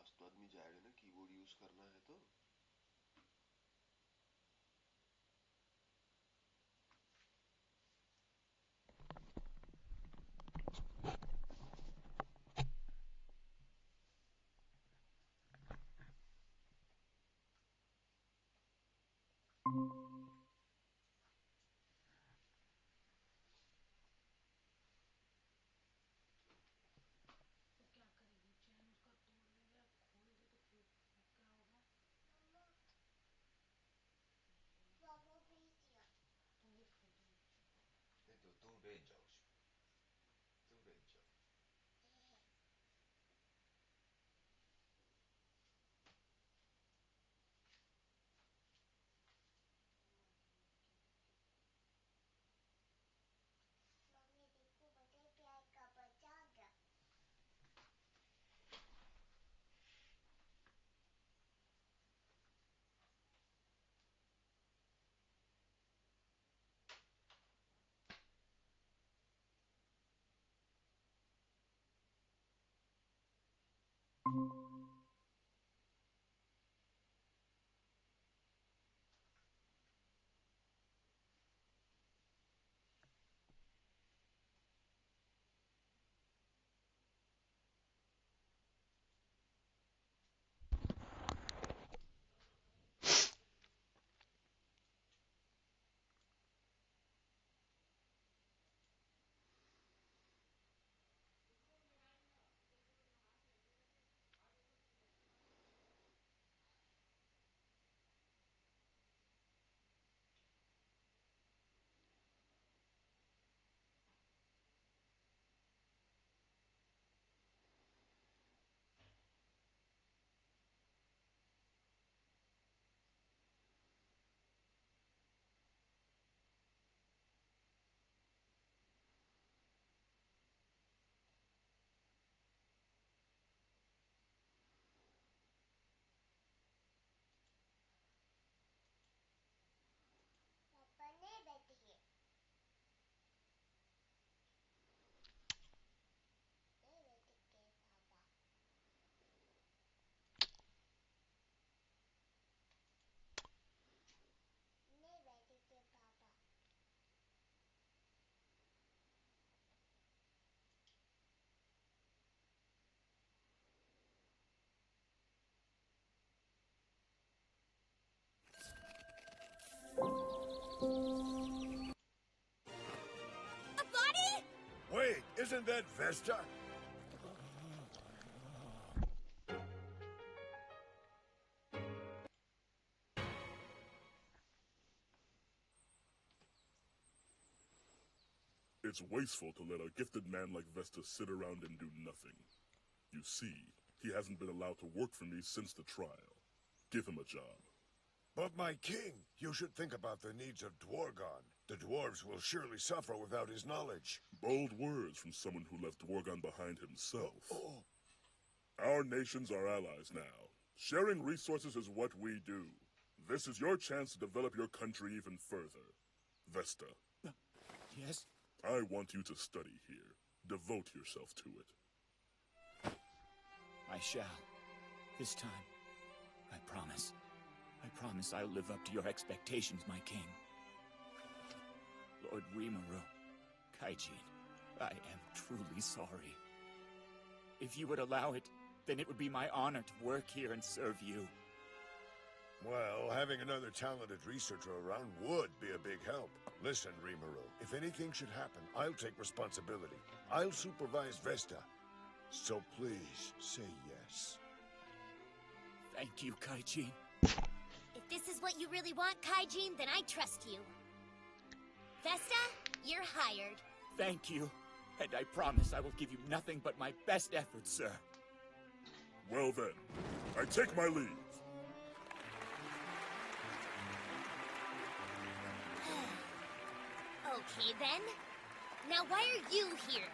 पास तो आदमी जाएगा ना कीबोर्ड यूज करना है तो। तो क्या करेगी, चैन उसका तोड़ देगा, खोल दे तो फिर क्या होगा। पापा भेज दिया। तुम लिफ्ट खोल दो। तू भेज जाओ, तू भेज जाओ। मम्मी देखो बटरफ्लाई का बच्चा आ गया। पापा ने बैठिए। नहीं बैठिए पापा। नहीं बैठिए पापा। A body? Wait, isn't that Vesta? It's wasteful to let a gifted man like Vesta sit around and do nothing. You see, he hasn't been allowed to work for me since the trial. Give him a job. But my king, you should think about the needs of Dwargon. The dwarves will surely suffer without his knowledge. Bold words from someone who left Dwargon behind himself. Oh. Our nations are allies now. Sharing resources is what we do. This is your chance to develop your country even further. Vesta. Yes? I want you to study here. Devote yourself to it. I shall. This time. I promise. I promise I'll live up to your expectations, my king. Lord Rimuru, Kaijin, I am truly sorry. If you would allow it, then it would be my honor to work here and serve you. Well, having another talented researcher around would be a big help. Listen, Rimuru, if any king should happen, I'll take responsibility. I'll supervise Vesta. So please, say yes. Thank you, Kaijin. If this is what you really want, Kaijin, then I trust you. Vesta, you're hired. Thank you. And I promise I will give you nothing but my best efforts, sir. Well then, I take my leave. Okay, then. Now, why are you here?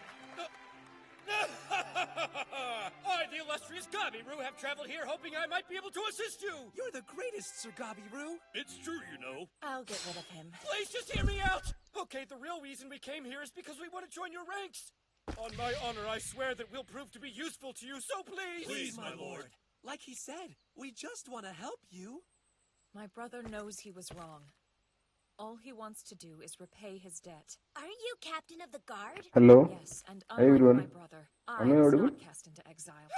I, the illustrious Gabiru, have traveled here hoping I might be able to assist you. You're the greatest, Sir Gabiru. It's true, you know. I'll get rid of him. Please just hear me out. Okay, the real reason we came here is because we want to join your ranks. On my honor, I swear that we'll prove to be useful to you, so please. Please, my lord. Like he said, we just want to help you. My brother knows he was wrong. All he wants to do is repay his debt. Aren't you captain of the guard? Hello. Yes, and Hey unlike everyone. my brother, I Am I was audible? not cast into exile.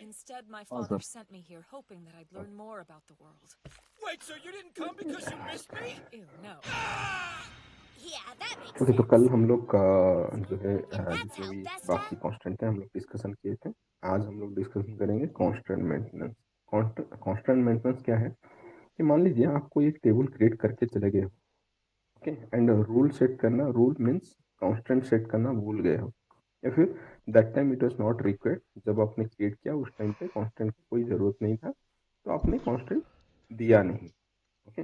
Instead, my father Awesome. sent me here hoping that I'd learn more about the world. Wait, so you didn't come because you missed me? Ew, no. Yeah, that makes okay, तो sense. कल हम लोग का जो है And that's जितने how भी Vesta... बाकी कांस्टेंट हैं हम लोग डिस्कशन किए थे। आज हम लोग डिस्कशन करेंगे कांस्टेंट मेंटेनेंस। कांस्टेंट मेंटेनेंस क्या है कि मान लीजिए आप कोई एक टेबल क्रिएट करके चले गए हो, ओके, एंड रूल सेट करना, रूल मीन्स कांस्टेंट सेट करना भूल गए हो, या फिर that time it was not required, जब आपने क्रिएट किया उस टाइम पे कांस्टेंट की कोई ज़रूरत नहीं था तो आपने कांस्टेंट दिया नहीं, okay,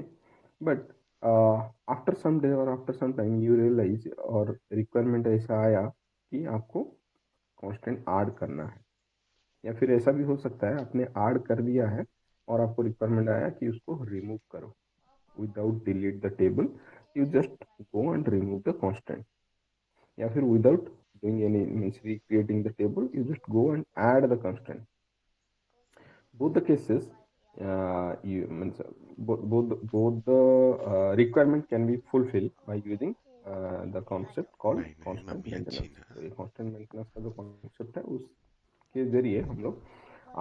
but after some day और after some time you realise और रिक्वायरमेंट ऐसा आया कि आपको कांस्टेंट ऐड करना है, या फिर ऐसा भी हो सकता है आपने ऐड कर दिया है और आपको रिक्वायरमेंट आया कि उसको रिमूव करो। Without delete the table you just go and remove the constant, या फिर without doing any means recreating the table you just go and add the constant. Both the cases you means both the requirement can be fulfilled by using the concept called constant maintenance. तो ये constant maintenance का जो concept है उसके जरिए हम लोग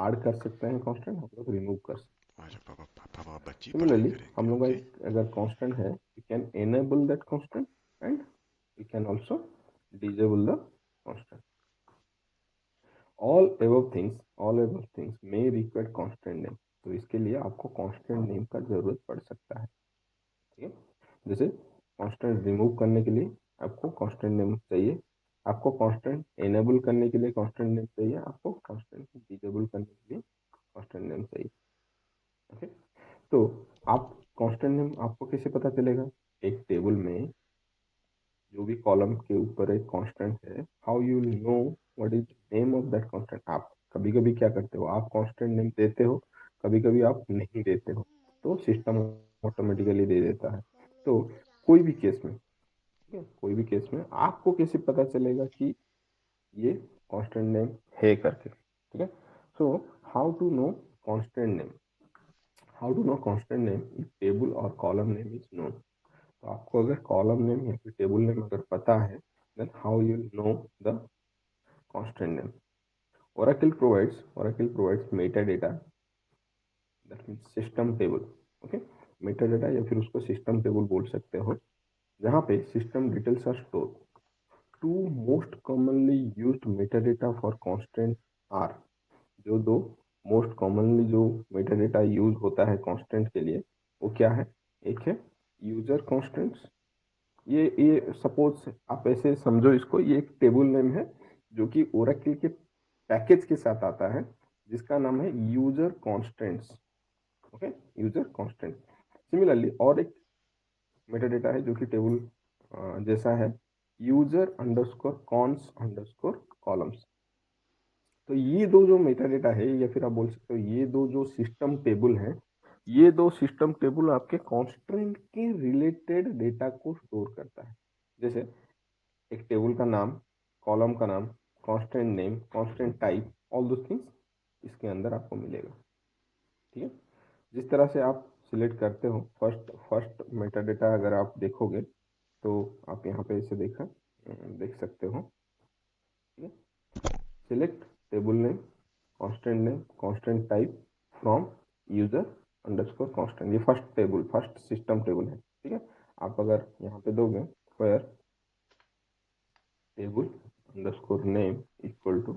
add कर सकते हैं कांस्टेंट, हम लोग रिमूव कर सकते हैं। सिमिलरली हम लोग का अगर कांस्टेंट है we can enable that constant and we can also disable the constant. All above things may require constant name. तो इसके लिए आपको कांस्टेंट नेम का जरूरत पड़ सकता है, ठीक है। जैसे कांस्टेंट रिमूव करने के लिए आपको कांस्टेंट नेम चाहिए, आपको कांस्टेंट एनेबल करने के लिए कांस्टेंट नेम चाहिए, आपको कांस्टेंट डिसेबल करने के लिए कांस्टेंट नेम चाहिए, ओके। तो आप कांस्टेंट नेम आपको कैसे पता चलेगा? एक टेबल में जो भी कॉलम के ऊपर एक कांस्टेंट है, how you will know what is name of that constant. आप कभी कभी क्या करते हो, आप कांस्टेंट नेम देते हो, कभी कभी आप नहीं देते हो, तो सिस्टम ऑटोमेटिकली दे देता है। तो कोई भी केस में, ठीक है, कोई भी केस में आपको कैसे पता चलेगा कि ये कांस्टेंट नेम है करके, ठीक है। So how to know constant name, how to know constant name if table और कॉलम नेम इज नोन। तो आपको अगर कॉलम नेम या फिर टेबल नेम अगर पता है, then how you know the constant name. Oracle provides metadata, that means system table, okay, metadata या फिर उसको system table बोल सकते हो, जहाँ पे system details are stored. Two most commonly used metadata for constant are, जो दो most commonly जो metadata use होता है constant के लिए वो क्या है? एक है user constants, ये सपोज आप ऐसे समझो इसको, ये एक टेबल नेम है जो कि ओरेकल के पैकेज के साथ आता है जिसका नाम है user constants, okay, user constant. Similarly और एक मेटाडेटा है जो कि टेबल जैसा है, user underscore cons underscore columns. तो ये दो जो मेटाडेटा है, या फिर आप बोल सकते हो ये दो जो सिस्टम टेबल हैं, ये दो सिस्टम टेबल आपके कॉन्स्टेंट के रिलेटेड डेटा को स्टोर करता है। जैसे एक टेबल का नाम, कॉलम का नाम, constant name, constant type, all those things इसके अंदर आपको मिलेगा, ठीक है। जिस तरह से आप सिलेक्ट करते हो फर्स्ट मेटाडेटा, अगर आप देखोगे तो आप यहाँ पे इसे देख सकते हो, ठीक है। Select table name, constant type from user underscore constant, ये फर्स्ट सिस्टम टेबल है, ठीक है। आप अगर यहाँ पे दोगे where table underscore name equal to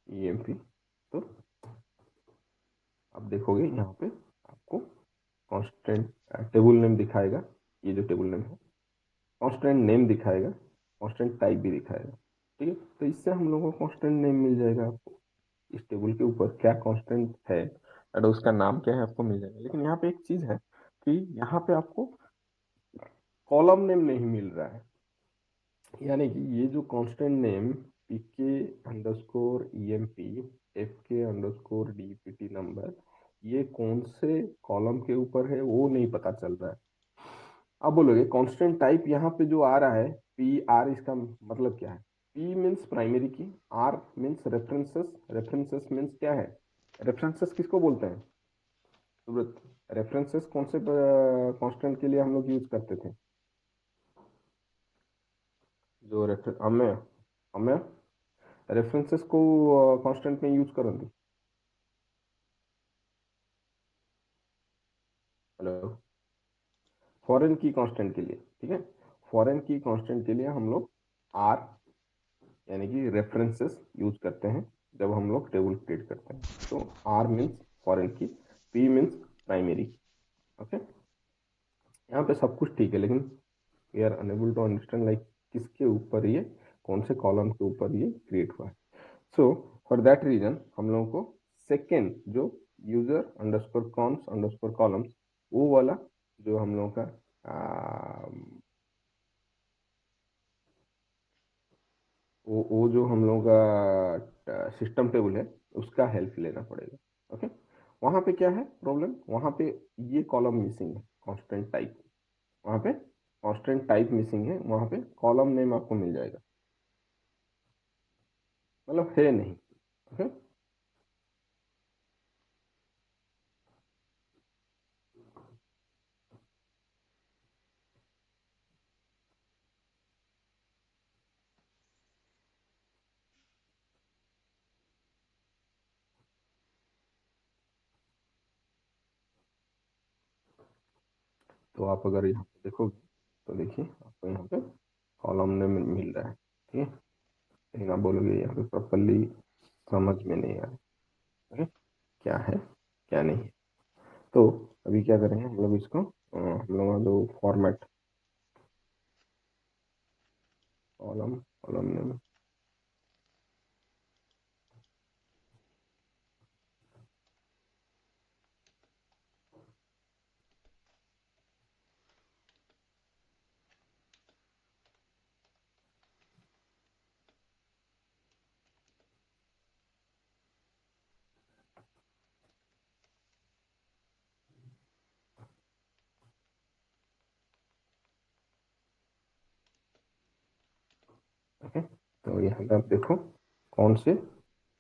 EMP, तो आप देखोगे यहाँ पे आपको कांस्टेंट टेबल नेम दिखाएगा, ये जो टेबल नेम है, कांस्टेंट नेम दिखाएगा, कांस्टेंट टाइप भी दिखाएगा, ठीक है। तो इससे हम लोगों को कांस्टेंट नेम मिल जाएगा, आपको इस टेबल के ऊपर क्या कांस्टेंट है और उसका नाम क्या है आपको मिल जाएगा। लेकिन यहाँ पे एक चीज है कि यहाँ पे आपको कॉलम नेम नहीं मिल रहा है, यानी कि ये जो constant name PK underscore EMP FK underscore DPT number, ये कौन से कॉलम के ऊपर है वो नहीं पता चल रहा है। अब बोलोगे कांस्टेंट टाइप यहाँ पे जो आ रहा है PR, इसका मतलब क्या है? P मीन्स प्राइमरी की, R मीन्स रेफरेंसेस मीन्स क्या है? रेफरेंसेस किसको बोलते हैं सुब्रत? रेफरेंसेस कौन से कांस्टेंट के लिए हम लोग यूज करते थे? जो अम्य अम्य रेफरेंसेस को कांस्टेंट में यूज करते। हेलो, फॉरेन की कांस्टेंट के लिए, ठीक है, फॉरेन की कांस्टेंट के लिए हम लोग आर यानी कि रेफरेंसेस यूज करते हैं जब हम लोग टेबल क्रिएट करते हैं। तो R means foreign key, P means primary key. Okay, यहाँ पे सब कुछ ठीक है, लेकिन we are unable to understand like किसके ऊपर ये, कौन से कॉलम के ऊपर ये क्रिएट हुआ है। सो फॉर दैट रीजन हम लोगों को सेकेंड जो user underscore cons underscore columns, वो वाला जो हम लोगों का वो जो हम लोगों का सिस्टम टेबल है उसका हेल्प लेना पड़ेगा। ओके, वहां पे क्या है प्रॉब्लम, वहां पे ये कॉलम मिसिंग है, कांस्टेंट टाइप, वहां पे कांस्टेंट टाइप मिसिंग है, वहां पे कॉलम नेम आपको मिल जाएगा, मतलब है नहीं। ओके, तो आप अगर यहाँ पे देखोगे तो देखिए आपको यहाँ पे कॉलम नेम मिल रहा है, ठीक है, लेकिन आप बोलोगे यहाँ पे प्रॉपरली समझ में नहीं आ रहा है क्या है क्या नहीं है। तो अभी क्या करेंगे हम लोग इसको, हम लोग का जो format column column name, okay. तो यहाँ पे आप देखो कौन से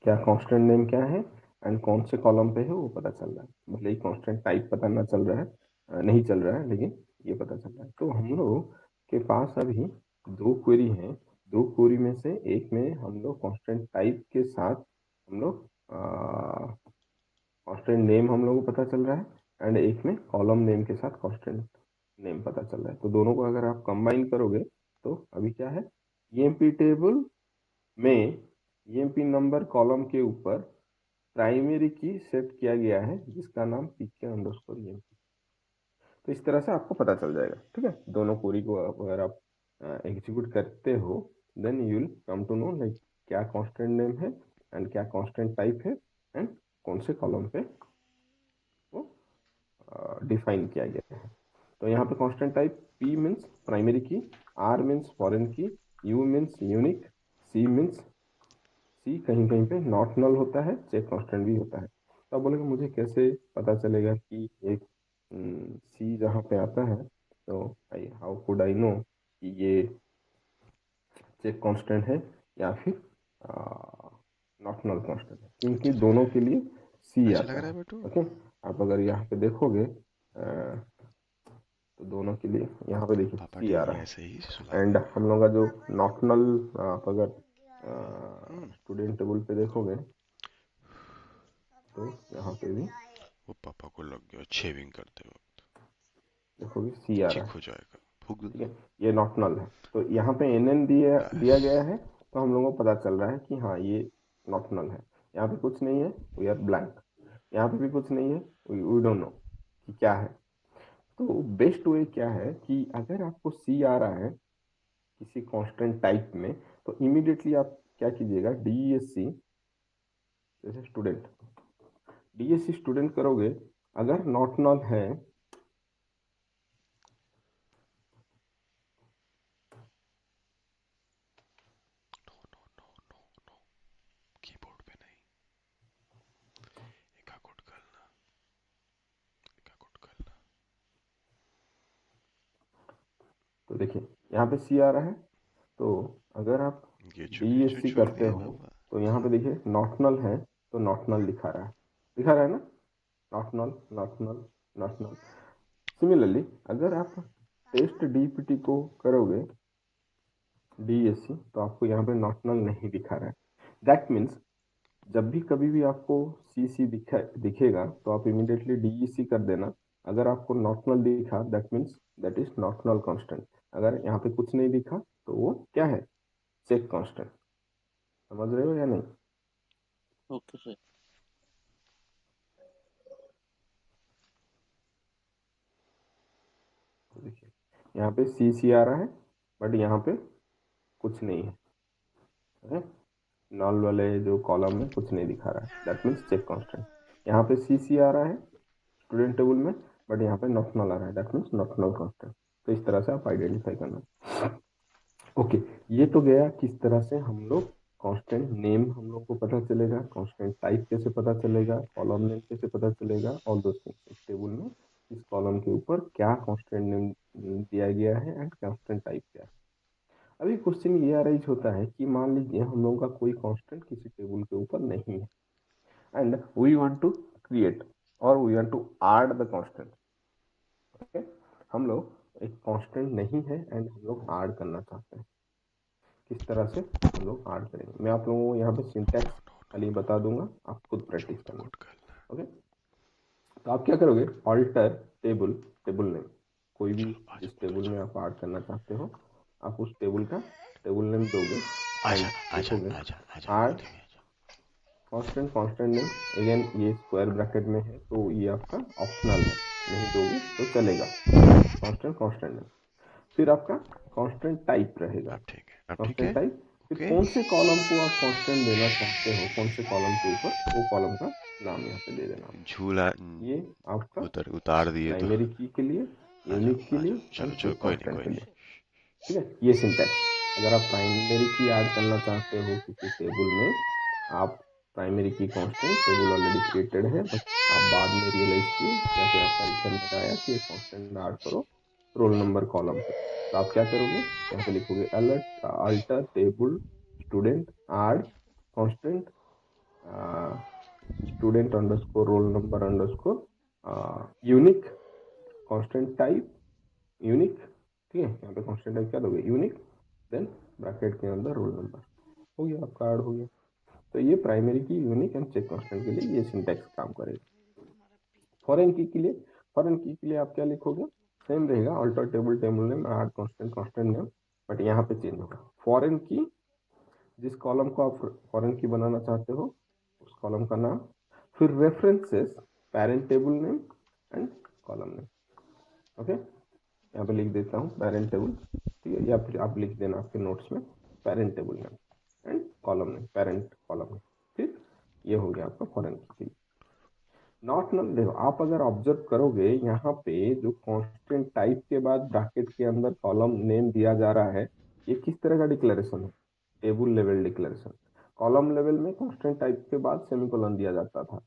क्या कांस्टेंट नेम क्या है एंड कौन से कॉलम पे है वो पता चल रहा है, मतलब ये कांस्टेंट टाइप पता ना चल रहा है, नहीं चल रहा है, लेकिन ये पता चल रहा है। तो हम लोग के पास अभी दो क्वेरी हैं, दो क्वेरी में से एक में हम लोग कांस्टेंट टाइप के साथ हम लोग कांस्टेंट नेम हम लोग को पता चल रहा है एंड एक में कॉलम नेम के साथ कांस्टेंट नेम पता चल रहा है। तो दोनों को अगर आप कंबाइन करोगे तो अभी क्या है, ईएमपी टेबल में ईएमपी नंबर कॉलम के ऊपर प्राइमरी की सेट किया गया है जिसका नाम पीके अंडरस्कोर ईएमपी। तो इस तरह से आपको पता चल जाएगा, ठीक है। दोनों क्वेरी को अगर आप एग्जीक्यूट करते हो then you will come to know like क्या कांस्टेंट नेम है एंड क्या कांस्टेंट टाइप है एंड कौन से कॉलम पे वो डिफाइन किया गया है। तो यहाँ पे constant type P means primary key, R means foreign key, U means unique, C means, C कहीं कहीं पे नॉट नल होता है, चेक कांस्टेंट भी होता है। तो आप बोलेंगे मुझे कैसे पता चलेगा कि एक सी जहाँ पे आता है, तो I how could I know कि ये चेक कांस्टेंट है या फिर नॉट नल कांस्टेंट है, क्योंकि दोनों के लिए सी आता है। ओके, आप अगर यहाँ पे देखोगे तो दोनों के लिए यहाँ पे देखिए सी आ रहा है एंड हम लोग का जो नॉट नल, आप अगर स्टूडेंट टेबल पे देखोगे तो यहाँ पे भी वो पापा को लग गया शेविंग करते वक्त, देखोगे सी आ रहा हो जाएगा, ठीक है, ये नॉट नल है। तो यहाँ पे एन दिया गया है, तो हम लोगों को पता चल रहा है कि हाँ ये नॉट नल है। यहाँ पे कुछ नहीं है, वी आर ब्लैंक, यहाँ पे भी कुछ नहीं है, वी डोंट नो कि क्या है। तो बेस्ट वे क्या है कि अगर आपको सी आ रहा है किसी कांस्टेंट टाइप में, तो इमीडिएटली आप क्या कीजिएगा, डीएससी जैसे स्टूडेंट, डीएससी स्टूडेंट करोगे, अगर नॉट नल है कीबोर्ड पे नहीं, एकाकोट करना, एकाकोट करना। तो देखिए यहाँ पे सी आ रहा है, तो अगर आप डीएससी करते हो तो यहाँ पे देखिए नॉट नल है, तो नॉट नल लिखा रहा है, दिखा रहा है ना, not null, not null, not null. Similarly अगर आप टेस्ट डीपीटी को करोगे डीएससी, तो आपको यहाँ पे नॉट नल नहीं दिखा रहा है। दैट मीन्स जब भी कभी भी आपको सीसी दिखेगा तो आप इमीडिएटली डीईसी कर देना। अगर आपको नॉट नल दिखा that means that is not null constant. अगर यहाँ पे कुछ नहीं दिखा तो वो क्या है, चेक कांस्टेंट। समझ रहे हो या नहीं? Okay sir. देखिए यहाँ पे सीसी आ रहा है बट यहाँ पे कुछ नहीं है, नल वाले जो कॉलम में कुछ नहीं दिखा रहा है, दैट मीन्स चेक कांस्टेंट। यहाँ पे सीसी आ रहा है स्टूडेंट टेबल में बट यहाँ पे नॉट नल आ रहा है, that means not null constant. तो इस तरह से आप आइडेंटिफाई करना। ओके, ये तो गया किस तरह से हम लोग कांस्टेंट नेम हम लोग को पता चलेगा, कांस्टेंट टाइप कैसे पता चलेगा, कॉलम नेम कैसे पता चलेगा, ऑल दोस थिंग्स। एक टेबल में इस कॉलम के ऊपर क्या कांस्टेंट नेम दिया गया है एंड कांस्टेंट टाइप क्या है। अभी क्वेश्चन ये अराइज होता है कि मान लीजिए हम लोगों का कोई कांस्टेंट किसी टेबल के ऊपर नहीं है and we want to create और we want to add the constant. Okay, हम लोग एक कांस्टेंट नहीं है एंड हम लोग ऐड करना चाहते हैं। किस तरह से हम लोग ऐड करेंगे, मैं आप लोगों को यहाँ पे सिंटैक्स खाली बता दूंगा, आप खुद प्रैक्टिस करना। ओके, तो आप क्या करोगे, ऑल्टर टेबल, टेबल नेम, कोई भी जिस टेबल में आप ऐड करना चाहते हो आप उस टेबल का टेबल नेम दोगे एंड लिखोगे add constant, constant name. Again ये स्क्वायर ब्रैकेट में है तो ये आपका ऑप्शनल है, नहीं दोगे तो चलेगा, कांस्टेंट, कांस्टेंट नेम। फिर आपका कांस्टेंट टाइप रहेगा, कांस्टेंट टाइप। फिर कौन से कॉलम को आप कांस्टेंट देना चाहते हो, कौन से कॉलम के ऊपर, वो कॉलम का नाम यहाँ पे दे देना। झूला ये आपका उतार दिए तो प्राइमरी की के लिए, यूनिक के लिए, चलो कोई नहीं। ठीक है, ये सिंटैक्स। अगर आप प्राइमरी की ऐड करना चाहते हो किसी टेबल में, आप प्राइमरी की कांस्टेंट टेबल ऑलरेडी क्रिएटेड है, बट आप बाद में रियलाइज किए या फिर आपका रिक्वायरमेंट आया कि एक कांस्टेंट ऐड करो रोल नंबर कॉलम पे, तो आप क्या करोगे, यहाँ पे लिखोगे alert alter table student add constant student underscore roll number underscore unique constant type unique. ठीक है, यहाँ पे कांस्टेंट टाइप क्या दोगे, यूनिक, देन ब्रैकेट के अंदर रोल नंबर। हो गया, आपका ऐड हो गया। तो ये प्राइमरी की, यूनिक एंड चेक कांस्टेंट के लिए ये सिंटैक्स काम करेगा। फॉरेन की के लिए, फॉरेन की के लिए आप क्या लिखोगे, सेम रहेगा, alter table table name add constant constant name, but यहाँ पे चेंज होगा। फॉरेन की, जिस कॉलम को आप फॉरेन की बनाना चाहते हो उस कॉलम का नाम, फिर references parent table name and column name. Okay, यहाँ पे लिख देता हूँ पेरेंट टेबल, ठीक है, या फिर आप लिख देना आपके नोट्स में parent table name and column name, parent column name. फिर ये हो गया आपका फॉरेन की। नॉट नल, देखो आप अगर ऑब्जर्व करोगे यहाँ पे जो कांस्टेंट टाइप के बाद ब्रैकेट के अंदर कॉलम नेम दिया जा रहा है, ये किस तरह का डिक्लेरेशन है, table level declaration. Column level में कांस्टेंट टाइप के बाद सेमीकोलन दिया जाता था,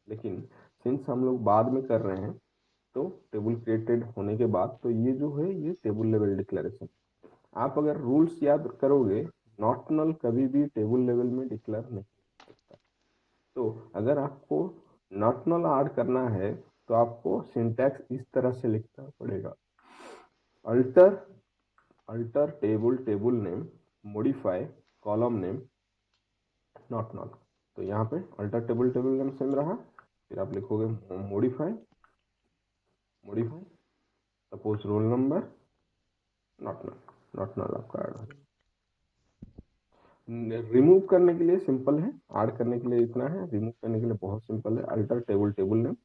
लेकिन सिंस हम लोग बाद में कर रहे हैं तो टेबल क्रिएटेड होने के बाद, तो ये जो है ये टेबल लेवल डिक्लेरेशन। आप अगर रूल्स याद करोगे, नॉट नल कभी भी टेबल लेवल में डिक्लेयर नहीं हो सकता। तो अगर आपको नॉट नल ऐड करना है तो आपको सिंटैक्स इस तरह से लिखना पड़ेगा, alter alter table table name modify column name not null. तो यहाँ पे alter table table name same रहा, फिर आप लिखोगे modify modify suppose roll number not null, not null आपका ऐड हो। रिमूव करने के लिए सिंपल है, ऐड करने के लिए इतना है, रिमूव करने के लिए बहुत सिंपल है, alter table table name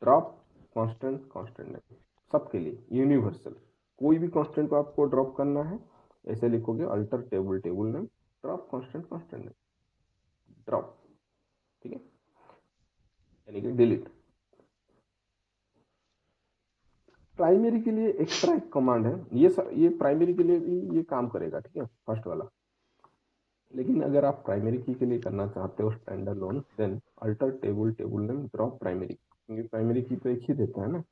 drop constant constant name, सबके लिए यूनिवर्सल। कोई भी कांस्टेंट को आपको ड्रॉप करना है ऐसे लिखोगे, alter table table name drop constant constant name, drop, ठीक है, यानी कि डिलीट। प्राइमरी के लिए एक्स्ट्रा एक कमांड है, ये प्राइमरी के लिए भी ये काम करेगा, ठीक है, फर्स्ट वाला। लेकिन अगर आप प्राइमरी की के लिए करना चाहते हो standard loan, then alter table table name drop primary, क्योंकि प्राइमरी की तो एक ही देता है ना,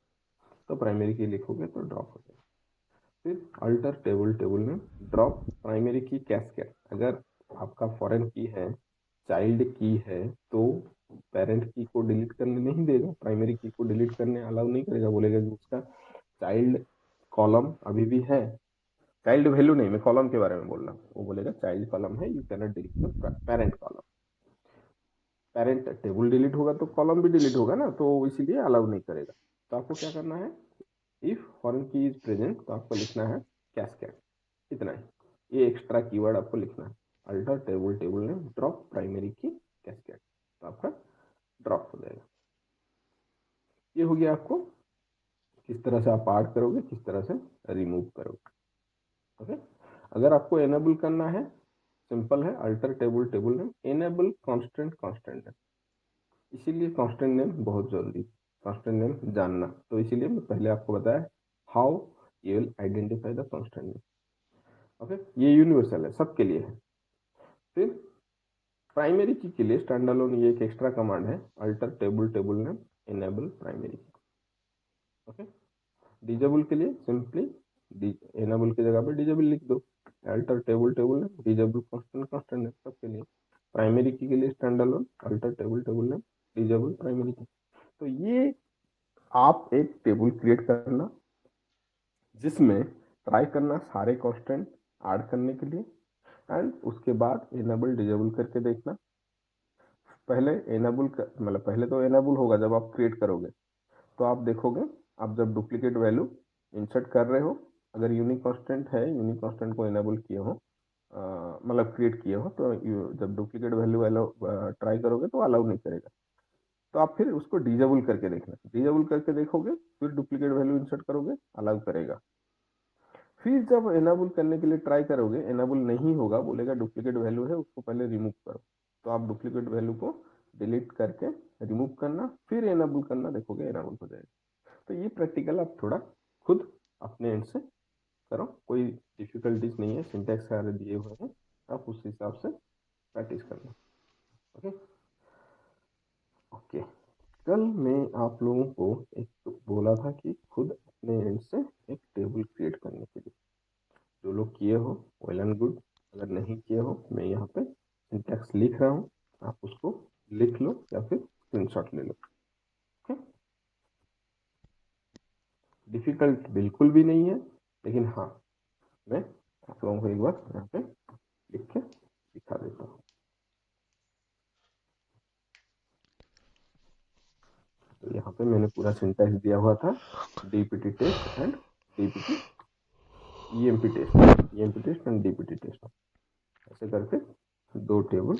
तो प्राइमरी की लिखोगे तो ड्रॉप हो जाएगा। फिर alter table table name drop primary की कैस्केड। अगर आपका फॉरेन की है चाइल्ड की है तो पेरेंट की को डिलीट करने नहीं देगा, प्राइमरी की को डिलीट करने अलाउ नहीं करेगा, बोलेगा कि उसका चाइल्ड कॉलम अभी भी है, चाइल्ड वैल्यू नहीं, मैं कॉलम के बारे में बोल रहा हूँ, वो बोलेगा चाइल्ड कॉलम है, you can not delete the parent column. Parent table delete होगा तो कॉलम भी डिलीट होगा ना, तो इसीलिए अलाउ नहीं करेगा। तो आपको क्या करना है, इफ फॉरेन की इज प्रेजेंट तो आपको लिखना है कैस्केड, इतना ही, ये एक्स्ट्रा कीवर्ड आपको लिखना है, alter table name drop primary की कैस्केड, तो आपका ड्रॉप हो जाएगा। ये हो गया आपको किस तरह से आप ऐड करोगे, किस तरह से रिमूव करोगे। ओके, अगर आपको एनेबल करना है, सिंपल है, alter table name enable constant name, इसीलिए कांस्टेंट नेम बहुत जरूरी, कांस्टेंट नेम जानना, तो इसीलिए मैं पहले आपको बताया how you will identify the constant name. Okay, ये यूनिवर्सल है, सबके लिए है। फिर प्राइमरी की के लिए स्टैंड अलोन ये एक एक्स्ट्रा कमांड है, alter table name enable primary key. Okay, disable के लिए सिंपली एनेबल की जगह पे डिजेबल लिख दो, alter table name disable constant name, सबके लिए। प्राइमरी की के लिए stand alone alter table name disable primary key. तो ये आप एक टेबल क्रिएट करना जिसमें ट्राई करना सारे कांस्टेंट ऐड करने के लिए, एंड उसके बाद एनेबल डिजेबल करके देखना। पहले एनेबल मतलब पहले तो एनेबल होगा जब आप क्रिएट करोगे, तो आप देखोगे आप जब डुप्लीकेट वैल्यू इंसर्ट कर रहे हो, अगर यूनिक कांस्टेंट है, यूनिक कांस्टेंट को एनेबल किए हो, मतलब क्रिएट किए हो, तो जब डुप्लीकेट वैल्यू ट्राई करोगे तो अलाउ नहीं करेगा, तो आप फिर उसको डिजेबल करके देखना, डिजेबल करके देखोगे, फिर डुप्लीकेट वैल्यू इंसर्ट करोगे, अलाउ करेगा। फिर जब एनेबल करने के लिए ट्राई करोगे, एनेबल नहीं होगा, बोलेगा डुप्लीकेट वैल्यू है, उसको पहले रिमूव करो, तो आप डुप्लीकेट वैल्यू को डिलीट करके रिमूव करना, फिर एनेबल करना, देखोगे एनेबल हो जाएगा। तो ये प्रैक्टिकल आप थोड़ा खुद अपने एंड से करो, कोई डिफिकल्टीज नहीं है, सिंटैक्स सारे दिए हुए हैं, आप उस हिसाब से प्रैक्टिस करना। ओके ओके, कल मैं आप लोगों को एक तो बोला था कि खुद अपने एंड से एक टेबल क्रिएट करने के लिए, जो लोग किए हो वेल एंड गुड, अगर नहीं किए हो मैं यहाँ पे सिंटैक्स लिख रहा हूँ, आप उसको लिख लो या फिर स्क्रीनशॉट ले लो। ओके, डिफिकल्ट बिल्कुल भी नहीं है, लेकिन हाँ मैं आप लोगों को एक बार यहाँ पे लिख के दिखा देता हूँ। तो यहाँ पे मैंने पूरा सिंटैक्स दिया हुआ था, DPT test and DPT EMP test and DPT test, ऐसे करके दो table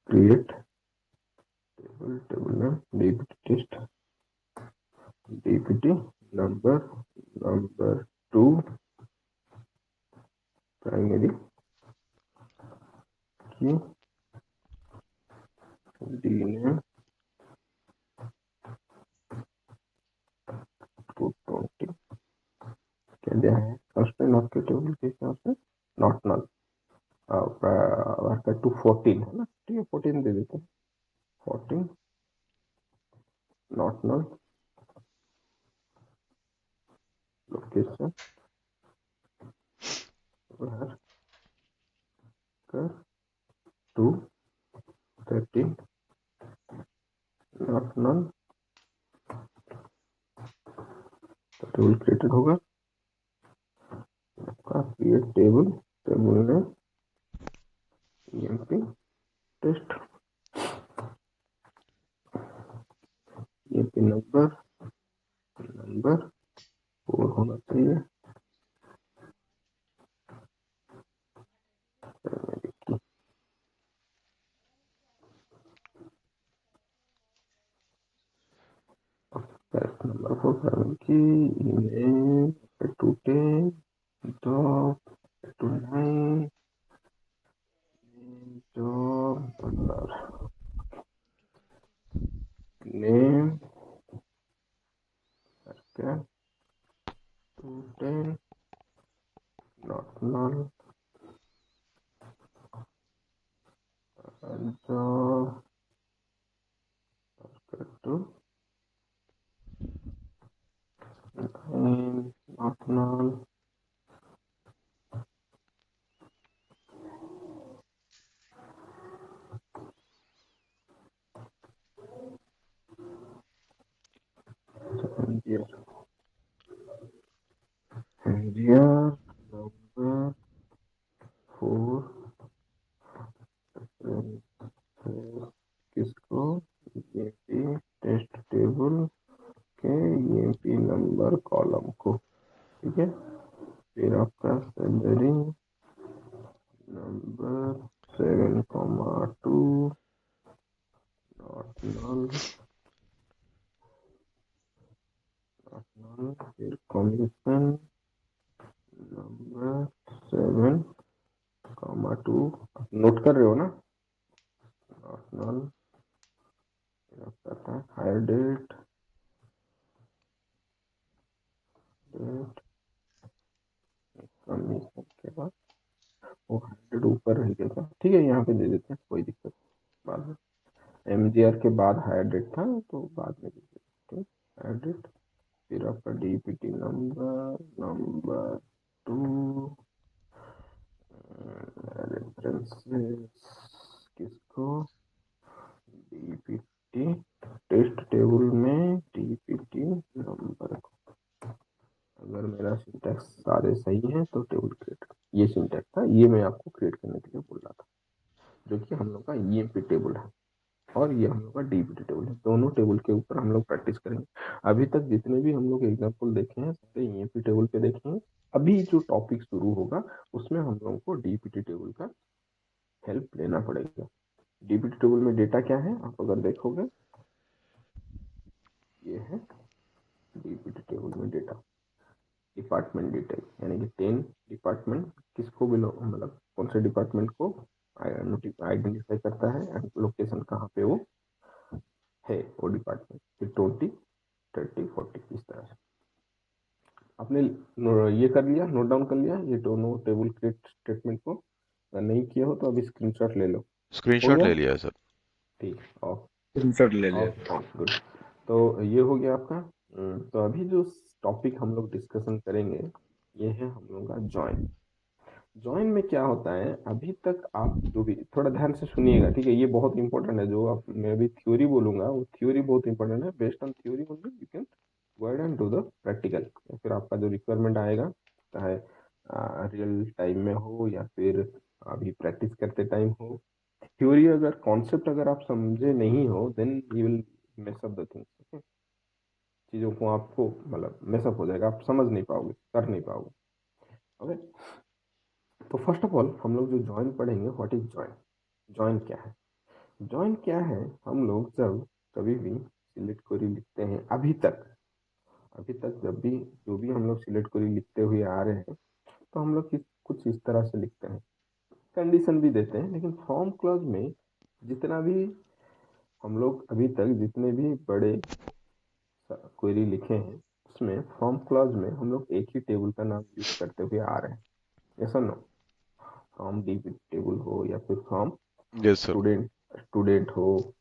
create table name dpt test dpt number 2 primary key dname 220 क्या दिया है, कंस्टेंट आपके टेबल के हिसाब से नॉट नल, वर्कर 214 है ना, ठीक है 14 दे देते हैं, 14 not null, location worker 213 not null, table created होगा आपका, create table name EMP test, EMP number 4 होना चाहिए, number for family, email, to 10, job, to 9, job, name, okay, to 10, not null, job, okay, to 9, not null, and here, number 4, किसको EMP test table के EMP number column को, ठीक है। फिर आपका salary number 7,2 not null, फिर commission number 7,2 note कर रहे हो ना, नॉट नल, करता है हायर डेट, कमीशन के बाद वो 100 ऊपर रहेगा, ठीक है। यहाँ पे दे देते हैं, कोई दिक्कत बाद में। MGR के बाद हायर डेट था तो बाद में दे देते हैं हायर डेट। फिर आपका DPT नंबर 2, रेफरेंसेस किसको, DPT टेस्ट टेबल में DPT नंबर को। अगर मेरा सिंटैक्स सारे सही हैं तो टेबल क्रिएट, ये सिंटैक्स था, ये मैं आपको क्रिएट करने के लिए बोल रहा था, जो कि हम लोग का EMP टेबल है और ये हम लोग का DPT टेबल है। दोनों टेबल के ऊपर हम लोग प्रैक्टिस करेंगे। अभी तक जितने भी हम लोग एग्जाम्पल देखे हैं सारे EMP टेबल पे देखे हैं। अभी जो टॉपिक शुरू होगा उसमें हम लोगों को DPT टेबल का हेल्प लेना पड़ेगा। DPT टेबल में डेटा क्या है, आप अगर देखोगे ये है DPT टेबल में डेटा, डिपार्टमेंट डिटेल, यानी कि 10 डिपार्टमेंट किसको बिलोंग, मतलब कौन से डिपार्टमेंट को आइडेंटिफाई करता है एंड लोकेशन कहाँ पे वो है वो डिपार्टमेंट। फिर 20, 30, 40 इस तरह से आपने ये कर लिया, नोट डाउन कर लिया ये दोनों टेबल क्रिएट स्टेटमेंट को। अगर नहीं किया हो तो अभी स्क्रीनशॉट ले लो। स्क्रीनशॉट ले लिया सर। ठीक, ऑफ स्क्रीनशॉट ले लिया। गुड। तो ये हो गया आपका। तो अभी जो टॉपिक हम लोग डिस्कशन करेंगे ये है हम लोग का जॉइन। जॉइन में क्या होता है, अभी तक आप जो भी, थोड़ा ध्यान से सुनिएगा, ठीक है। ये बहुत इंपॉर्टेंट है, जो आप मैं अभी थ्योरी बोलूंगा वो थ्योरी बहुत इंपॉर्टेंट है। Based on theory only you can go ahead and do the practical. या फिर आपका जो रिक्वायरमेंट आएगा, चाहे रियल टाइम में हो या फिर अभी प्रैक्टिस करते टाइम हो, थ्योरी अगर कॉन्सेप्ट अगर आप समझे नहीं हो then you will mess up the things, okay. चीज़ों को आपको मतलब मेसअप हो जाएगा, आप समझ नहीं पाओगे, कर नहीं पाओगे, ओके। तो फर्स्ट ऑफ ऑल हम लोग जो जॉइन पढ़ेंगे, व्हाट इज जॉइन। जॉइन क्या है, जॉइन क्या है, हम लोग जब कभी भी सिलेक्ट क्वेरी लिखते हैं, अभी तक जब भी जो भी हम लोग सिलेक्ट क्वेरी लिखते हुए आ रहे हैं तो हम लोग कुछ इस तरह से लिखते हैं, कंडीशन भी देते हैं। लेकिन फॉर्म क्लॉज में जितना भी हम लोग अभी तक जितने भी बड़े क्वेरी लिखे हैं उसमें फॉर्म क्लॉज में हम लोग एक ही टेबल का नाम यूज करते हुए आ रहे हैं, यस और नो। फ्रॉम DPT टेबल हो या फिर फ्रॉम स्टूडेंट हो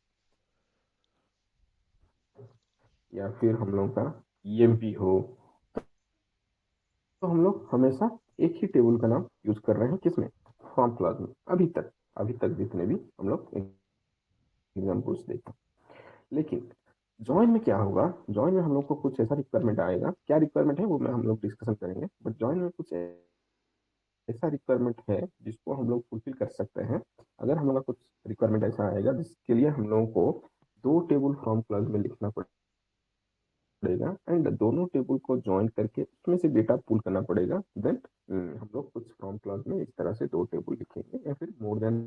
या फिर हम लोग का EMP हो, तो हम लोग हमेशा एक ही टेबल का नाम यूज कर रहे हैं, किसमें, फॉर्म क्लॉज में। अभी तक जितने भी हम लोग एग्जाम्पल्स देखें। लेकिन जॉइन में क्या होगा, जॉइन में हम लोग को कुछ ऐसा रिक्वायरमेंट आएगा, क्या रिक्वायरमेंट है वो मैं हम लोग डिस्कशन करेंगे। बट जॉइन में कुछ ऐसा रिक्वायरमेंट है जिसको हम लोग फुलफिल कर सकते हैं। अगर हम लोग का कुछ रिक्वायरमेंट ऐसा आएगा जिसके लिए हम लोगों को 2 टेबल फ्रॉम क्लॉज में लिखना पड़ेगा एंड दोनों टेबल को ज्वाइन करके उसमें से डेटा पुल करना पड़ेगा, देन हम लोग कुछ फ्रॉम क्लॉज में इस तरह से 2 टेबल लिखेंगे या फिर मोर देन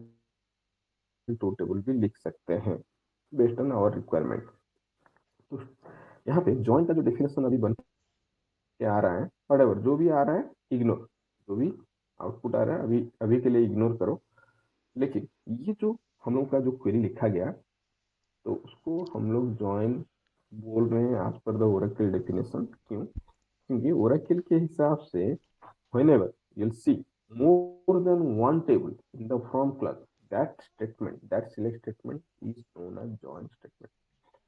2 टेबल भी लिख सकते हैं बेस्ड ऑन आवर रिक्वायरमेंट। तो यहाँ पे जॉइन का जो डेफिनेशन अभी बन के आ रहा है, वट जो भी आ रहा है इग्नोर, जो भी आउटपुट आ रहा है अभी अभी के लिए इग्नोर करो। लेकिन ये जो हम लोग का जो क्वेरी लिखा गया, तो उसको हम लोग जॉइन बोल रहे हैं as per the Oracle definition. क्यों? क्योंकि ओरेकल के हिसाब से whenever you'll see more than one table in the from class, that statement, that select statement is known as join statement।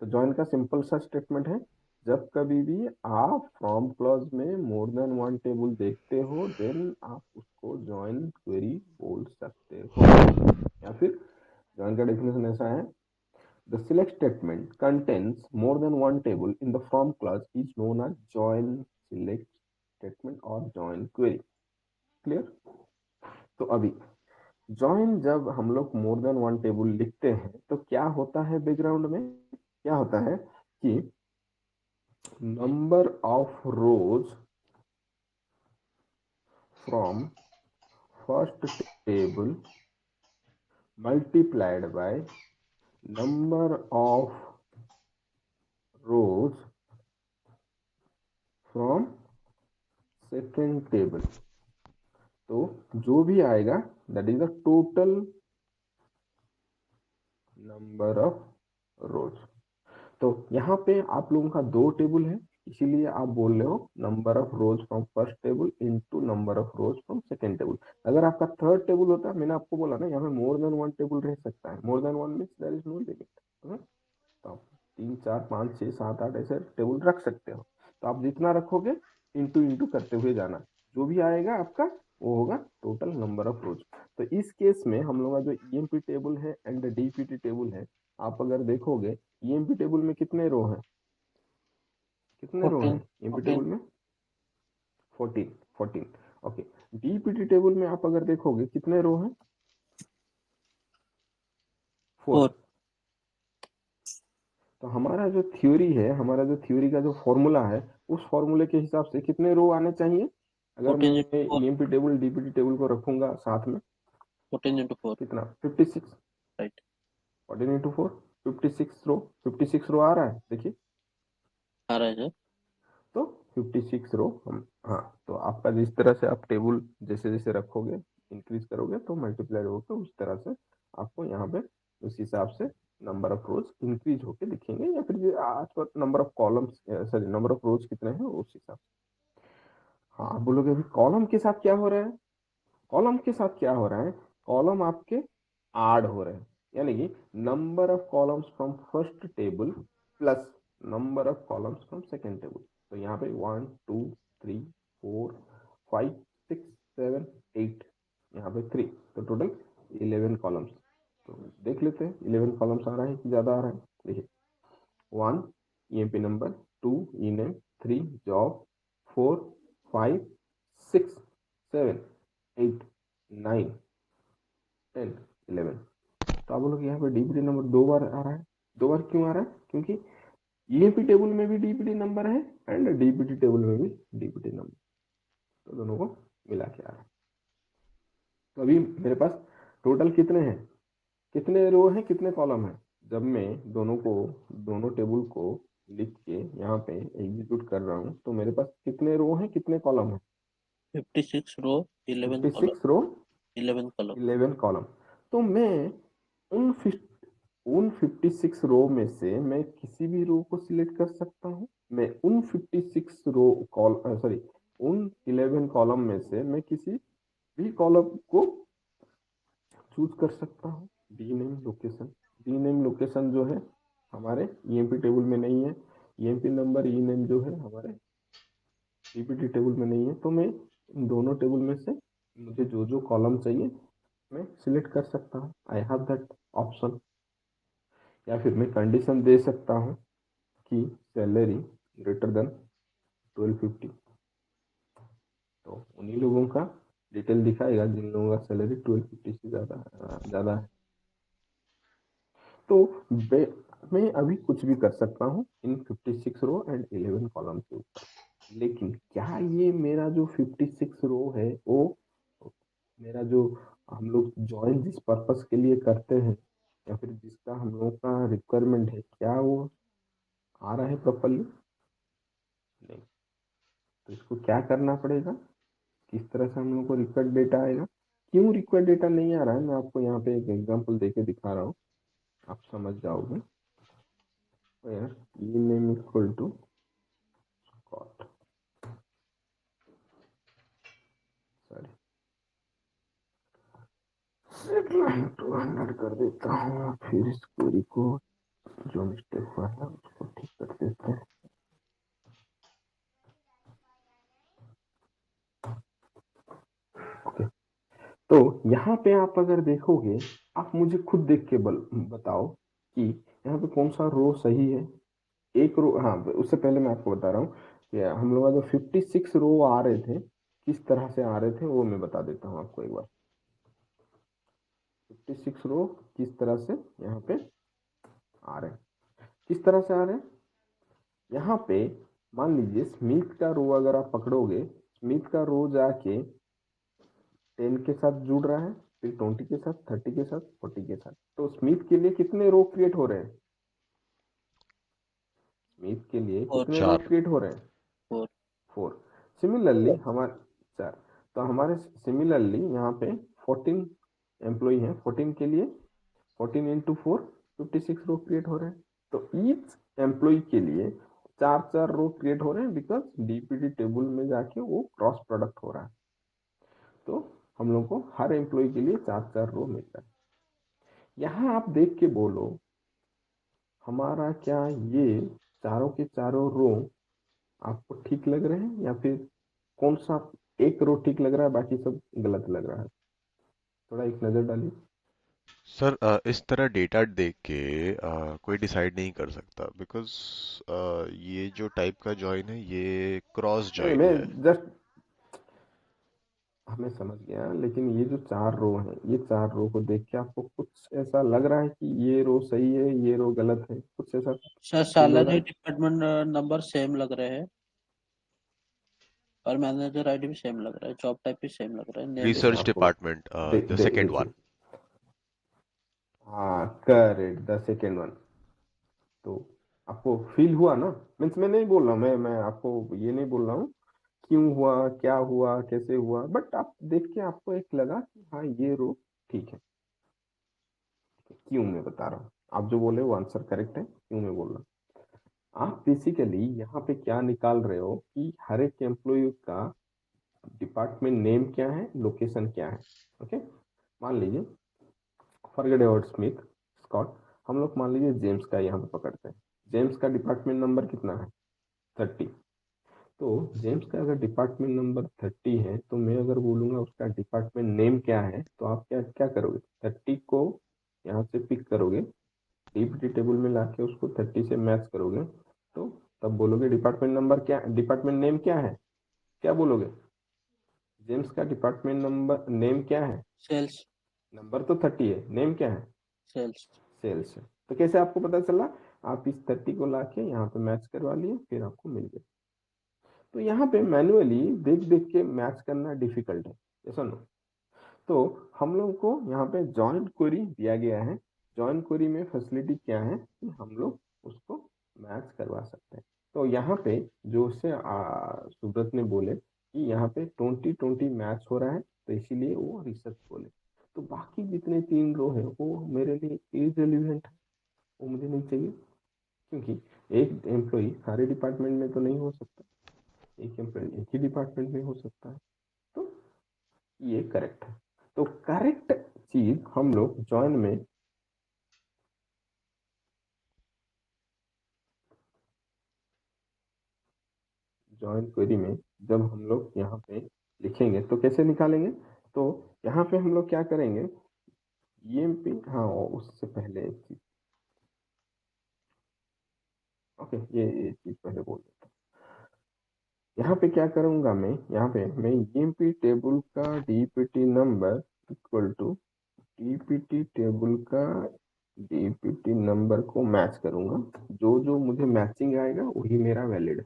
तो join का सिंपल सा स्टेटमेंट है, जब कभी भी आप फ्रॉम क्लॉज में मोर देन वन टेबल देखते हो देन आप उसको जॉइन क्वेरी बोल सकते हो। या फिर जॉइन का डेफिनेशन ऐसा है, the select statement contains more than one table in the from clause is known as join select statement or join query। Clear? तो अभी जॉइन जब हम लोग मोर देन वन टेबल लिखते हैं तो क्या होता है, बैकग्राउंड में क्या होता है कि number of rows from first table multiplied by number of rows from second table. तो जो भी आएगा that is the total number of रोज। तो यहाँ पे आप लोगों का दो टेबल है, इसीलिए आप बोल रहे हो number of rows from first table into number of rows from second table. अगर आपका थर्ड टेबल होता, मैंने आपको बोला ना यहाँ पे मोर देन वन टेबल रह सकता है, more than one means there is no limit. तो आप 3 4 5 6 7 8 ऐसे टेबल रख सकते हो। तो आप जितना रखोगे इंटू इंटू करते हुए जाना, जो भी आएगा आपका वो होगा टोटल नंबर ऑफ रोज। तो इस केस में हम लोग का जो ईएमपी टेबल है एंड डीपीटी टेबल है, आप अगर देखोगे ईएमपी टेबल में कितने रो हैं, कितने रो हैं ईएमपी टेबल में? 14 ओके। डीपीटी टेबल में आप अगर देखोगे कितने रो हैं? 4। तो हमारा जो थ्योरी है, हमारा जो थ्योरी का जो फॉर्मूला है, उस फॉर्मूले के हिसाब से कितने रो आने चाहिए? अगर मैं ईएमपी टेबल डीपीटी टेबल को रखूंगा साथ में, 14 into 4 कितना? 56 राइट। 14 into 4 56 रो आ रहा है, देखिए आ रहा है सर। तो 56 रो हम, हाँ तो आपका जिस तरह से आप टेबल जैसे जैसे रखोगे इंक्रीज करोगे तो मल्टीप्लाई होकर उस तरह से आपको यहाँ पे उस हिसाब से नंबर ऑफ रोज इंक्रीज होके दिखेंगे, या फिर आज पर number of columns sorry number of रोज कितने हैं उस हिसाब से। हाँ आप बोलोगे अभी कॉलम के साथ क्या हो रहा है? कॉलम के साथ क्या हो रहा है? कॉलम आपके ऐड हो रहे हैं, यानी कि number of columns from first table plus number of columns from second table. तो यहाँ पे 1 2 3 4 5 6 7 8, यहाँ पे 3, तो टोटल 11 कॉलम्स। तो देख लेते हैं 11 कॉलम्स आ रहा है कि ज्यादा आ रहा है। देखिए 1 ईएमपी नंबर, 2 ईनेम, 3 जॉब, 4 5 6 7 8 9 10 11। तो आप बोलोगे यहाँ पे डीपीटी नंबर 2 बार आ रहा है। 2 बार क्यों आ रहा है? क्योंकि ईएमपी टेबल में भी डीपीटी नंबर है एंड डीपीटी टेबल में भी डीपीटी नंबर, तो दोनों को मिला के आ रहा है। तो अभी मेरे पास टोटल कितने हैं, कितने रो हैं, कितने कॉलम हैं? जब मैं दोनों टेबल को लिख के यहाँ पे एग्जीक्यूट कर रहा हूँ तो मेरे पास कितने रो हैं, कितने कॉलम हैं? 56 रो 11 56 रो 11 कॉलम। तो मैं उन 56 रो में से मैं किसी भी रो को सिलेक्ट कर सकता हूँ। मैं उन 56 रो उन 11 कॉलम में से मैं किसी भी कॉलम को चूज कर सकता हूँ। डी नेम लोकेशन जो है हमारे ईएमपी टेबल में नहीं है, ईएमपी नंबर ई नेम जो है हमारे डीपीटी टेबल में नहीं है। तो मैं इन दोनों टेबल में से मुझे जो जो कॉलम चाहिए मैं सिलेक्ट कर सकता हूँ, आई हैव दैट ऑप्शन। या फिर मैं कंडीशन दे सकता हूँ कि सैलरी ग्रेटर देन 1250, तो उन्हीं लोगों का डिटेल दिखाएगा जिन लोगों का सैलरी 1250 से ज़्यादा है। तो मैं अभी कुछ भी कर सकता हूँ इन 56 रो एंड 11 कॉलम के ऊपर। लेकिन क्या ये मेरा जो 56 रो है वो मेरा जो हम लोग ज्वाइन जिस पर्पस के लिए करते हैं या फिर जिसका हम लोग का रिक्वायरमेंट है, क्या वो आ रहा है प्रॉपरली? नहीं। तो इसको क्या करना पड़ेगा, किस तरह से हम लोग को रिक्वायर्ड डेटा आएगा। क्यों रिक्वायर्ड डेटा नहीं आ रहा है, मैं आपको यहाँ पे एक एग्जांपल देके दिखा रहा हूँ, आप समझ जाओगे। where ename equal to Scott, sorry deadline 200 कर देता हूँ, फिर इस क्वेरी को जो मिस्टेक हुआ है उसको ठीक कर देते हैं। ओके, तो यहाँ पे आप अगर देखोगे, आप मुझे खुद देख के बताओ कि यहाँ पे कौन सा रो सही है। एक रो, हाँ उससे पहले मैं आपको बता रहा हूँ कि हम लोग जो 56 रो आ रहे थे किस तरह से आ रहे थे वो मैं बता देता हूँ आपको एक बार। 56 रो किस तरह से यहाँ पे आ रहे हैं, किस तरह से आ रहे हैं। यहाँ पे मान लीजिए स्मिथ का रो अगर आप पकड़ोगे, स्मिथ का रो जाके 10 के साथ जुड़ रहा है, फिर 20 के साथ, 30 के साथ, 40 के साथ। तो स्मिथ के लिए कितने रो क्रिएट हो रहे हैं, स्मिथ के लिए कितने रो क्रिएट हो रहे हैं, 4। सिमिलरली हमारे 4, तो हमारे सिमिलरली यहाँ पे 14 एम्प्लॉय हैं, 14 के लिए 14 इंटू 4 56 रो क्रिएट हो रहे हैं। तो ईच एम्प्लॉय के लिए 4 रो क्रिएट हो रहे हैं, बिकॉज डीपीटी टेबल में जाके वो क्रॉस प्रोडक्ट हो रहा है। तो हम लोग को हर एम्प्लॉय के लिए 4 रो मिलता है। यहाँ आप देख के बोलो हमारा क्या ये चारों के चारों रो आपको ठीक लग रहे हैं, या फिर कौन सा एक रो ठीक लग रहा है बाकी सब गलत लग रहा है। थोड़ा एक नजर डालिए सर। इस तरह डेटा देख के कोई डिसाइड नहीं कर सकता, बिकॉज ये जो टाइप का जॉइन है ये क्रॉस जॉइन मैं है। जस्ट हमें समझ गया, लेकिन ये जो 4 रो हैं, ये 4 रो को देख के आपको कुछ ऐसा लग रहा है कि ये रो सही है, ये रो गलत है, कुछ ऐसा सर फील हो रहा सैलरी है। डिपार्टमेंट नंबर सेम लग रहे हैं और मैनेजर आईडी भी सेम लग रहा है, जॉब टाइप भी सेम लग रहा है, नेम भी research same. Department, the second one. हाँ करेक्ट, द सेकेंड वन। तो आपको फील हुआ ना, मीन्स मैं नहीं बोल रहा हूँ, मैं आपको ये नहीं बोल रहा हूँ क्यों हुआ, क्या हुआ, कैसे हुआ, बट आप देख के आपको एक लगा कि हाँ ये रो ठीक है। क्यों मैं बता रहा हूँ, आप जो बोले वो आंसर करेक्ट है, क्यों मैं बोल रहा हूँ। आप बेसिकली यहाँ पे क्या निकाल रहे हो कि हर एक एम्प्लॉय का डिपार्टमेंट नेम क्या है, लोकेशन क्या है। ओके, मान लीजिए फॉरगेट अबाउट स्मिथ, स्कॉट, हम लोग मान लीजिए जेम्स का यहाँ पे पकड़ते हैं। जेम्स का डिपार्टमेंट नंबर कितना है, 30। तो जेम्स का अगर डिपार्टमेंट नंबर 30 है, तो मैं अगर बोलूंगा उसका डिपार्टमेंट नेम क्या है, तो आप क्या क्या करोगे, 30 को यहाँ से पिक करोगे, डीपीटी टेबल में लाके उसको 30 से मैच करोगे, तो तब बोलोगे डिपार्टमेंट नंबर क्या, डिपार्टमेंट नेम क्या है, क्या बोलोगे, जेम्स का डिपार्टमेंट नंबर नेम क्या है, सेल्स। नंबर तो 30 है, नेम क्या है, सेल्स। सेल्स है। तो कैसे आपको पता चला, आप इस 30 को लाके यहाँ पे मैच करवा लिए, फिर आपको मिल गया। तो यहाँ पे मैन्युअली देख देख के मैच करना डिफिकल्ट है, ऐसा नो। तो हम लोग को यहाँ पे जॉइंट क्वेरी दिया गया है। जॉइंट क्वेरी में फैसिलिटी क्या है कि हम लोग उसको मैच करवा सकते हैं। तो यहाँ पे जो से सुब्रत ने बोले कि यहाँ पे 20-20 मैच हो रहा है, तो इसीलिए वो रिसर्च बोले। तो बाकी जितने 3 रो है वो मेरे लिए इररिलेवेंट है, वो मुझे नहीं चाहिए, क्योंकि एक एम्प्लॉय सारे डिपार्टमेंट में तो नहीं हो सकता, एक एम्प्लॉय एक ही डिपार्टमेंट में हो सकता है। तो ये करेक्ट है। तो करेक्ट चीज हम लोग जॉइन में जॉइन क्वेरी में जब हम लोग यहाँ पे लिखेंगे तो कैसे निकालेंगे। तो यहाँ पे हम लोग क्या करेंगे, ईएमपी, हाँ उससे पहले एक चीज, ओके ये चीज पहले बोल देता हूँ। यहाँ पे क्या करूंगा मैं, यहाँ पे मैं ईएमपी टेबल का DPT number equal to DPT table का डीपीटी नंबर को मैच करूंगा। जो जो मुझे मैचिंग आएगा वही मेरा वैलिड है।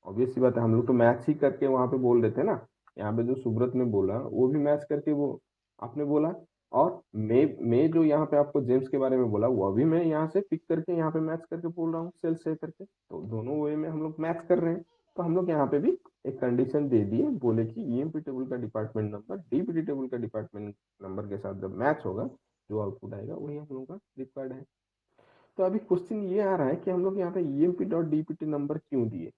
ऑब्वियस सी बात है, हम लोग तो मैच ही करके वहां पे बोल देते हैं ना। यहाँ पे जो सुब्रत ने बोला वो भी मैच करके वो आपने बोला, और मैं जो यहाँ पे आपको जेम्स के बारे में बोला वो अभी मैं यहाँ से पिक करके यहाँ पे मैच करके बोल रहा हूँ सेल से करके, तो दोनों वे में हम लोग मैच कर रहे हैं। तो हम लोग यहाँ पे भी एक कंडीशन दे दिए, बोले कि ईएमपी टेबल का डिपार्टमेंट नंबर डीपीटी टेबल का डिपार्टमेंट नंबर के साथ जब मैच होगा जो आउटपुट आएगा वही हम लोगों का रिक्वायर्ड है। तो अभी क्वेश्चन ये आ रहा है कि हम लोग यहाँ पे ईएमपी डॉट डीपीटी नंबर क्यों दिए,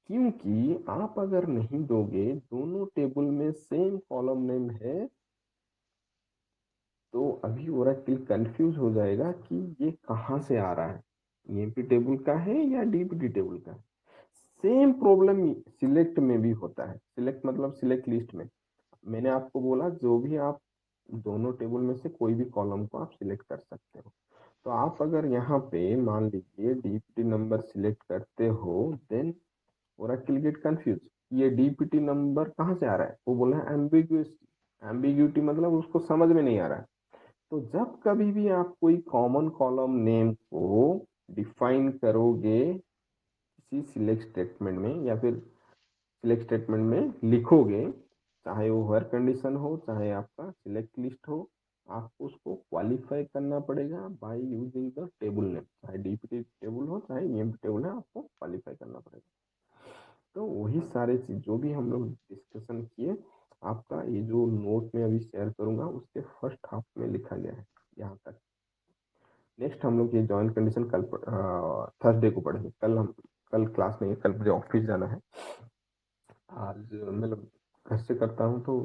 क्योंकि आप अगर नहीं दोगे, दोनों टेबल में सेम कॉलम नेम है, तो अभी ओरेकल कंफ्यूज हो जाएगा कि ये कहाँ से आ रहा है, ईएमपी टेबल का है या डीपीटी टेबल का है। सेम प्रॉब्लम सिलेक्ट में भी होता है। सिलेक्ट मतलब सिलेक्ट लिस्ट में मैंने आपको बोला जो भी आप दोनों टेबल में से कोई भी कॉलम को आप सिलेक्ट कर सकते हो। तो आप अगर यहाँ पे मान लीजिए डीपीटी नंबर सिलेक्ट करते हो, देन ओरेकल गेट कंफ्यूज, ये डीपीटी नंबर कहाँ से आ रहा है। वो बोला है एम्बिग्यूटी मतलब उसको समझ में नहीं आ रहा है। तो जब कभी भी आप कोई कॉमन कॉलम नेम को डिफाइन करोगे किसी सिलेक्ट स्टेटमेंट में या फिर सिलेक्ट स्टेटमेंट में लिखोगे, चाहे वो वेयर कंडीशन हो चाहे आपका सिलेक्ट लिस्ट हो, आपको उसको क्वालिफाई करना पड़ेगा by using the table name, चाहे डीपीटी टेबल हो चाहे ईएमपी टेबल है, आपको क्वालिफाई करना पड़ेगा। तो वही सारे चीज जो भी हम लोग डिस्कशन किए, आपका ये जो नोट में अभी शेयर करूंगा उसके फर्स्ट हाफ में लिखा गया है यहाँ तक। नेक्स्ट हम लोग ये जॉइंट कंडीशन कल थर्सडे को पढ़ेंगे। कल क्लास नहीं है, कल मुझे ऑफिस जाना है। आज मतलब घर से करता हूँ तो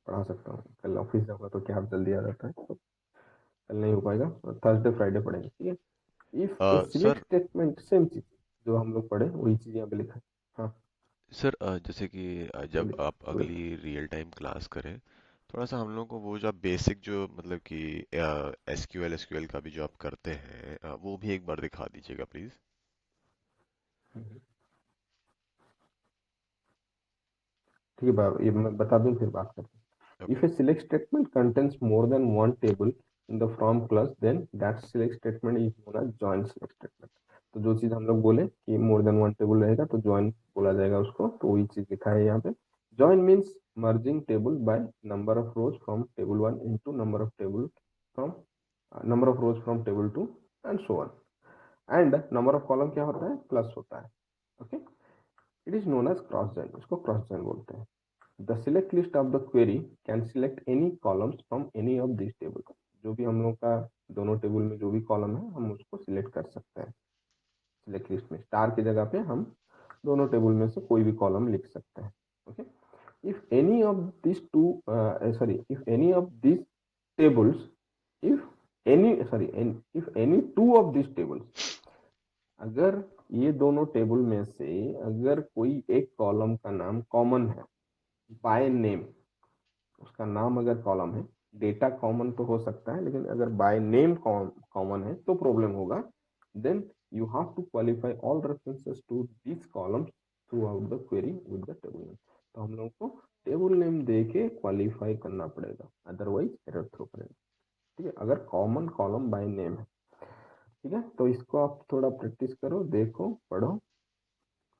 पढ़ा सकता हूँ, कल ऑफिस जाऊँगा तो क्या आप जल्दी आ जाता है, तो कल नहीं हो पाएगा, थर्सडे फ्राइडे पढ़ेंगे, ठीक है। If A select sir statement, same चीज जो हम लोग पढ़े वही चीज यहाँ पे लिखा है। हाँ सर जैसे कि जब बोलिए आप बोलिए। अगली रियल टाइम क्लास करें, थोड़ा सा हम लोग को वो जो आप बेसिक जो मतलब कि एसक्यूएल का भी जो आप करते हैं वो भी एक बार दिखा दीजिएगा प्लीज। ठीक है ये मैं बता दूं फिर बात करते हैं। Okay. If a select statement contains more than one table in the from clause, then that select statement is known as join select statement. तो जो चीज हम लोग बोले कि मोर देन वन टेबल रहेगा तो ज्वाइन बोला जाएगा उसको, तो वही चीज लिखा है यहाँ पे। Join means merging table by number of rows from table 1 into number of rows from table 2 and so on. And number of column क्या होता है, प्लस होता है। Okay, it is known as cross join, इसको cross join बोलते हैं। The select list of the query can select any columns from any of these tables. जो भी हम लोग का दोनों टेबल में जो भी कॉलम है हम उसको सिलेक्ट कर सकते हैं। सिलेक्ट लिस्ट में स्टार की जगह पे हम दोनों टेबल में से कोई भी कॉलम लिख सकते हैं। Okay, if any of this two if any of this tables if any two of this tables, अगर ये दोनों टेबल में से अगर कोई एक कॉलम का नाम कॉमन है बाय नेम, उसका नाम अगर कॉलम है, डेटा कॉमन तो हो सकता है लेकिन अगर बाय नेम कॉमन है तो प्रॉब्लम होगा। Then you have to qualify all references to this column throughout the query with the table name. तो हम लोग को टेबल नेम दे के क्वालिफाई करना पड़ेगा, अदरवाइज एरर थ्रो करेगा। ठीक है, अगर कॉमन कॉलम बाय नेम है। ठीक है, तो इसको आप थोड़ा प्रैक्टिस करो, देखो, पढ़ो,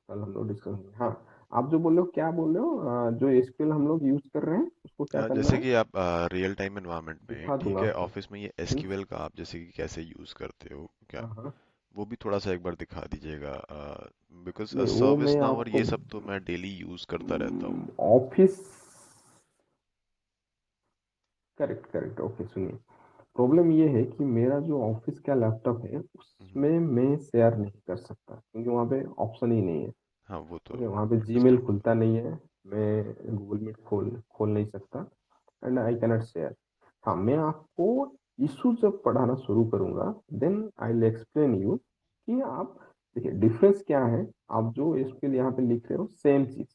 कल हम लोग डिस्कस करेंगे। हाँ, आप जो बोल रहे हो, क्या बोल रहे हो, जो एसक्यूएल हम लोग यूज कर रहे हैं उसको क्या करना जैसे है, कि आप रियल टाइम एनवायरनमेंट में दिखा ठीक दूंगा है आपको। ऑफिस में ये एसक्यूएल का आप जैसे कि कैसे यूज करते हो क्या, हाँ हाँ, वो भी थोड़ा सा एक बार दिखा दीजिएगा। बिकॉज नहीं वो सर्विस मैं नाउ और आपको ये सब तो मैं डेली यूज करता रहता हूँ। ऑफिस, करेक्ट करेक्ट, ओके सुनिए, प्रॉब्लम ये है कि मेरा जो ऑफिस का लैपटॉप है हम्म, उसमें मैं शेयर नहीं कर सकता क्योंकि वहाँ पे ऑप्शन ही नहीं है। हाँ वो तो ओके, वहाँ पे जीमेल अंडरस्टैंड। खुलता नहीं है, मैं गूगल मीट खोल नहीं सकता, एंड आई कैनॉट शेयर। हाँ, मैं आपको इशू जब पढ़ाना शुरू करूंगा then I will explain you कि आप देखिए डिफरेंस क्या है। आप जो एसक्यूएल यहाँ पे लिख रहे हो सेम चीज,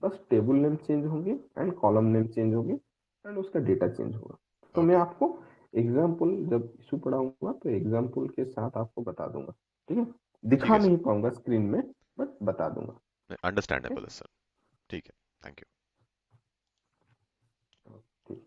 बस टेबल नेम चेंज होंगे एंड कॉलम नेम चेंज होंगे एंड उसका डेटा चेंज होगा। तो मैं ओके आपको एग्जाम्पल जब इशू पढ़ाऊंगा तो एग्जाम्पल के साथ आपको बता दूंगा। ठीक है, ठीक दिखा है नहीं सर, पाऊंगा स्क्रीन में बट बता दूंगा। अंडरस्टैंडेबल है सर, ठीक है, थैंक यू। ठीक।